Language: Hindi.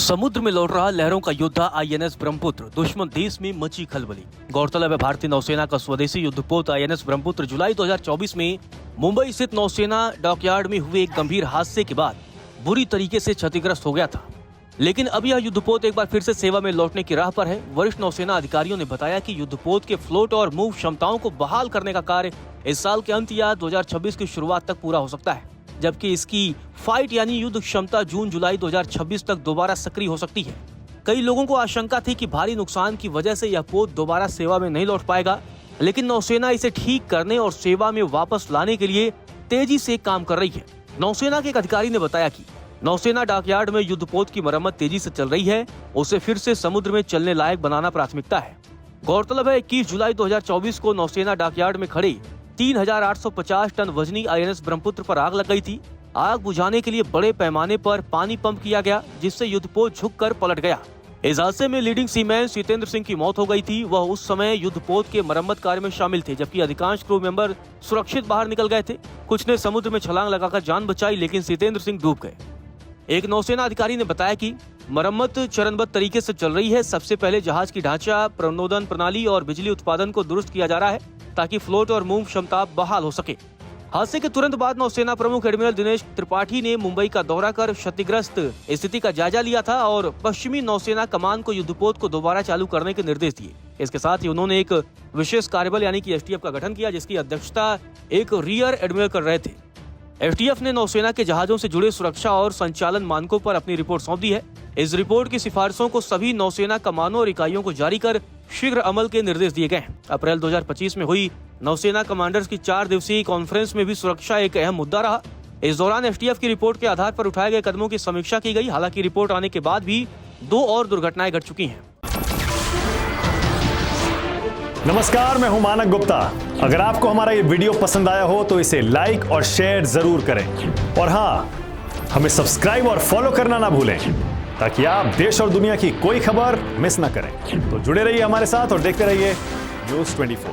समुद्र में लौट रहा लहरों का योद्धा आईएनएस ब्रह्मपुत्र, दुश्मन देश में मची खलबली। गौरतलब है भारतीय नौसेना का स्वदेशी युद्धपोत आईएनएस ब्रह्मपुत्र जुलाई 2024 में मुंबई स्थित नौसेना डॉकयार्ड में हुए एक गंभीर हादसे के बाद बुरी तरीके से क्षतिग्रस्त हो गया था। लेकिन अब यह युद्धपोत एक बार फिर से सेवा में लौटने की राह पर है। वरिष्ठ नौसेना अधिकारियों ने बताया कि युद्धपोत के फ्लोट और मूव क्षमताओं को बहाल करने का कार्य इस साल के अंत या 2026 की शुरुआत तक पूरा हो सकता है, जबकि इसकी फाइट यानी युद्ध क्षमता जून-जुलाई 2026 तक दोबारा सक्रिय हो सकती है। कई लोगों को आशंका थी कि भारी नुकसान की वजह से यह पोत दोबारा सेवा में नहीं लौट पाएगा, लेकिन नौसेना इसे ठीक करने और सेवा में वापस लाने के लिए तेजी से काम कर रही है। नौसेना के एक अधिकारी ने बताया कि नौसेना डॉकयार्ड में युद्धपोत की मरम्मत तेजी से चल रही है, उसे फिर से समुद्र में चलने लायक बनाना प्राथमिकता है। गौरतलब है 21 जुलाई 2024 को नौसेना डॉकयार्ड में खड़े 3850 टन वजनी आईएनएस ब्रह्मपुत्र पर आग लग गई थी। आग बुझाने के लिए बड़े पैमाने पर पानी पंप किया गया, जिससे युद्धपोत झुककर पलट गया। इस हादसे में लीडिंग सीमैन सितेंद्र सिंह की मौत हो गई थी। वह उस समय युद्धपोत के मरम्मत कार्य में शामिल थे, जबकि अधिकांश क्रू मेंबर सुरक्षित बाहर निकल गए थे। कुछ ने समुद्र में छलांग लगाकर जान बचाई, लेकिन सितेंद्र सिंह डूब गए। एक नौसेना अधिकारी ने बताया कि मरम्मत चरणबद्ध तरीके से चल रही है। सबसे पहले जहाज की ढांचा, प्रणोदन प्रणाली और बिजली उत्पादन को दुरुस्त किया जा रहा है, ताकि फ्लोट और मूव क्षमता बहाल हो सके। हादसे के तुरंत बाद नौसेना प्रमुख एडमिरल दिनेश त्रिपाठी ने मुंबई का दौरा कर क्षतिग्रस्त स्थिति का जायजा लिया था और पश्चिमी नौसेना कमान को युद्धपोत को दोबारा चालू करने के निर्देश दिए। इसके साथ ही उन्होंने एक विशेष कार्यबल यानी कि एसटीएफ का गठन किया, जिसकी अध्यक्षता एक रियर एडमिरल कर रहे थे। एसटीएफ ने नौसेना के जहाजों से जुड़े सुरक्षा और संचालन मानकों पर अपनी रिपोर्ट सौंप दी है। इस रिपोर्ट की सिफारिशों को सभी नौसेना कमानों और इकाइयों को जारी कर शीघ्र अमल के निर्देश दिए गए हैं। अप्रैल 2025 में हुई नौसेना कमांडर्स की 4 दिवसीय कॉन्फ्रेंस में भी सुरक्षा एक अहम मुद्दा रहा। इस दौरान एसटीएफ की रिपोर्ट के आधार पर उठाए गए कदमों की समीक्षा की गई। हालांकि रिपोर्ट आने के बाद भी 2 और दुर्घटनाएं घट चुकी हैं। नमस्कार, मैं हूं मानक गुप्ता। अगर आपको हमारा ये वीडियो पसंद आया हो तो इसे लाइक और शेयर जरूर करें, और हाँ, हमें सब्सक्राइब और फॉलो करना ना भूलें, ताकि आप देश और दुनिया की कोई खबर मिस ना करें। तो जुड़े रहिए हमारे साथ और देखते रहिए न्यूज़ 24।